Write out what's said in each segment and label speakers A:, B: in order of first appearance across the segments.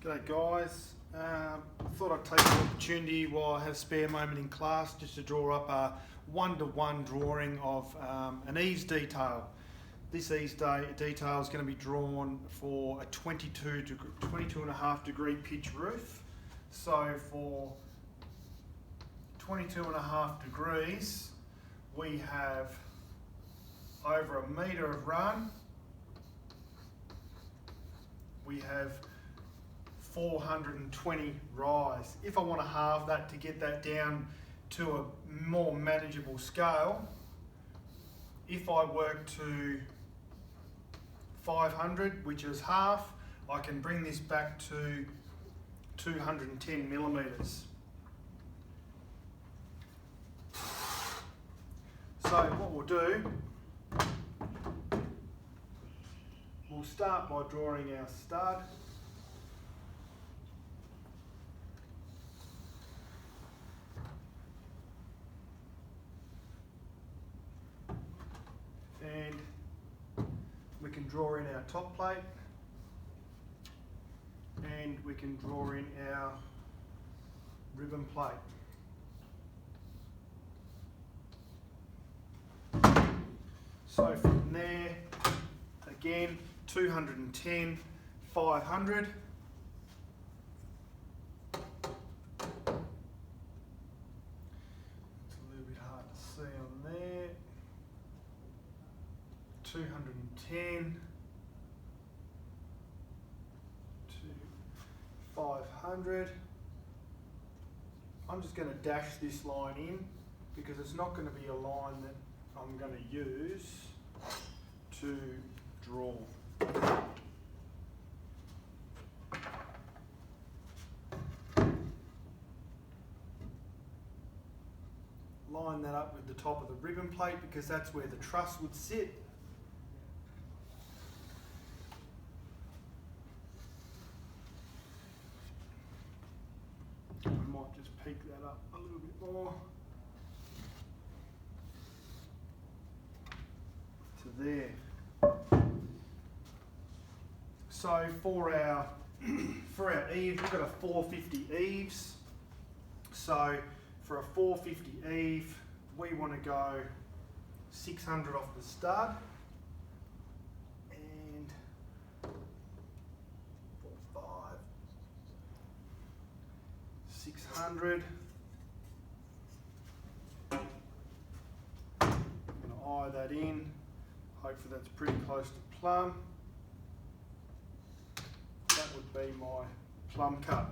A: G'day guys, thought I'd take the opportunity while I have a spare moment in class just to draw up a one-to-one drawing of an eaves detail. This eaves detail is going to be drawn for a 22.5 degree pitch roof. So for 22.5 degrees we have over 1 metre of run, we have 420 rise. If I want to halve that to get that down to a more manageable scale, if I work to 500, which is half, I can bring this back to 210 millimetres. So what we'll do, we'll start by drawing our stud. And we can draw in our top plate, and we can draw in our ribbon plate. So from there, again, 210, 500. It's a little bit hard to see on there. 210 to 500. I'm just going to dash this line in because it's not going to be a line that I'm going to use to draw. Line that up with the top of the ribbon plate because that's where the truss would sit. I might just peak that up a little bit more to there. So for our eaves, we've got a 450 eaves. So for a 450 eave, we want to go 600 off the stud and 4, 5, 600. I'm going to eye that in. Hopefully that's pretty close to plumb. That would be my plumb cut.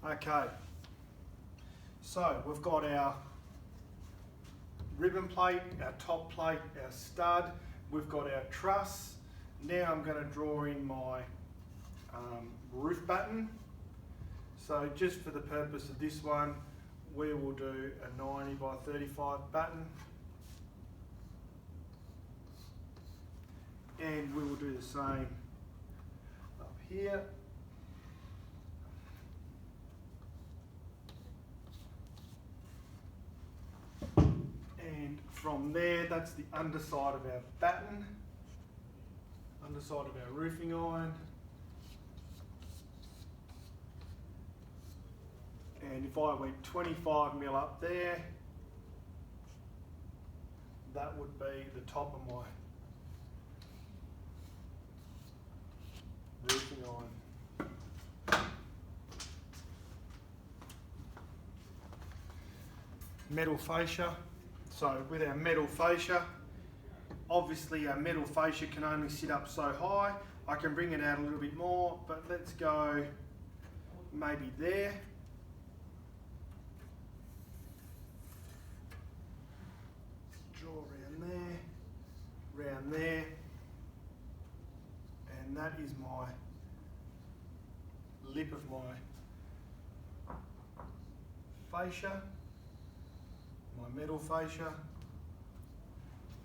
A: Okay, so we've got our ribbon plate, our top plate, our stud, we've got our truss. Now I'm going to draw in my roof batten. So just for the purpose of this one, we will do a 90 by 35 batten. And we will do the same up here. And from there, that's the underside of our batten, underside of our roofing iron. And if I went 25 mil up there, that would be the top of my roofing iron. Metal fascia. So with our metal fascia, obviously our metal fascia can only sit up so high. I can bring it out a little bit more, but let's go maybe there. Draw around there, and that is my lip of my fascia, my metal fascia,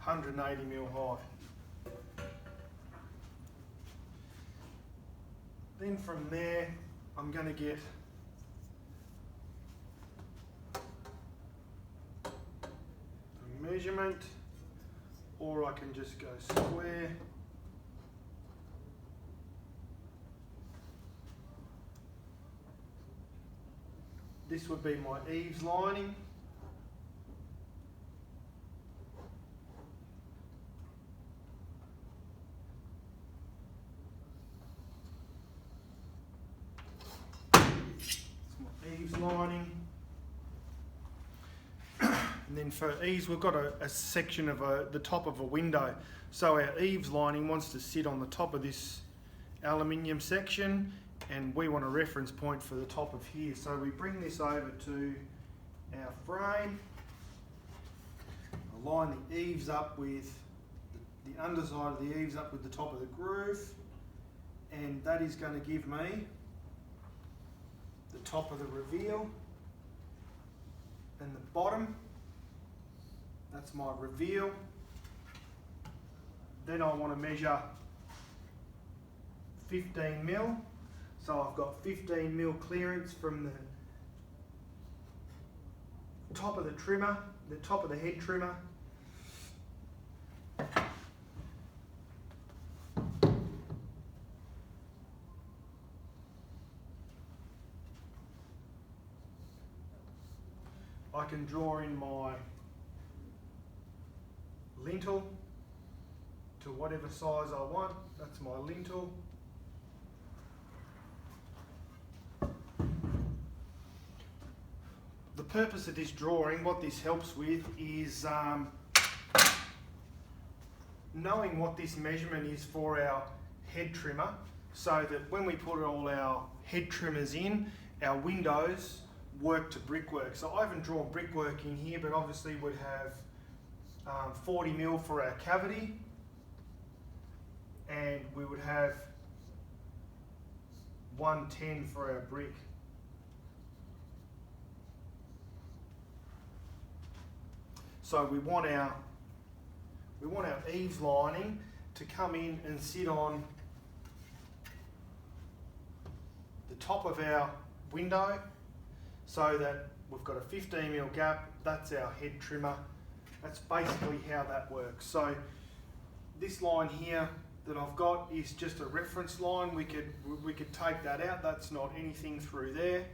A: 180 mil high. Then from there, I'm going to get a measurement or I can just go square. This would be my eaves lining. Eaves lining. And then for eaves, we've got a section of the top of a window. So our eaves lining wants to sit on the top of this aluminium section, and we want a reference point for the top of here. So we bring this over to our frame, align the eaves up with the underside of the eaves up with the top of the groove, and that is going to give me the top of the reveal and the bottom. That's my reveal. Then I want to measure 15 mil. So I've got 15 mil clearance from the top of the trimmer, the top of the head trimmer. I can draw in my lintel to whatever size I want. That's my lintel. The purpose of this drawing, what this helps with is knowing what this measurement is for our head trimmer, so that when we put all our head trimmers in, our windows work to brickwork. So I haven't drawn brickwork in here, but obviously we'd have 40 mil for our cavity, and we would have 110 for our brick. So we want our eaves lining to come in and sit on the top of our window, so that we've got a 15 mil gap. That's our head trimmer. That's basically how that works. So this line here that I've got is just a reference line. We could take that out. That's not anything through there.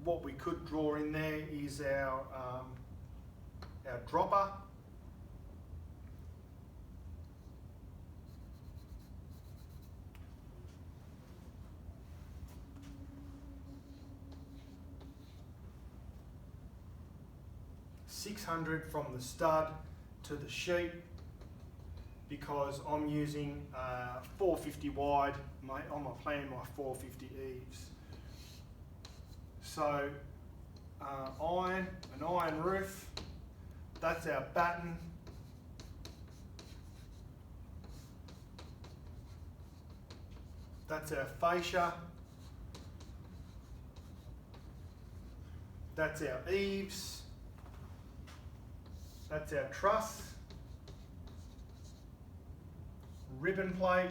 A: What we could draw in there is our dropper. .600 from the stud to the sheet, because I'm using 450 wide on my plan, my 450 eaves. So an iron roof, that's our batten. That's our fascia. That's our eaves. That's our truss, ribbon plate,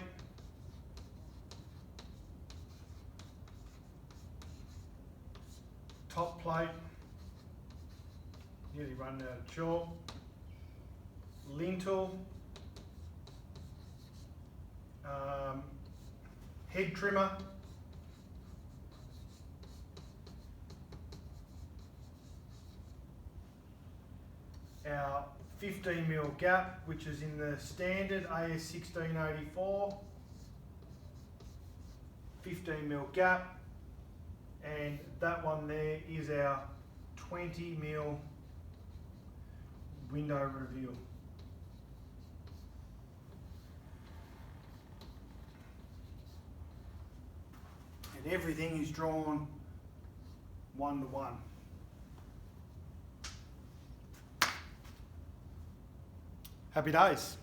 A: top plate, nearly run out of chalk, lintel, head trimmer, our 15 mil gap, which is in the standard AS 1684, 15 mil gap, and that one there is our 20 mil window reveal. And everything is drawn 1:1. Happy days.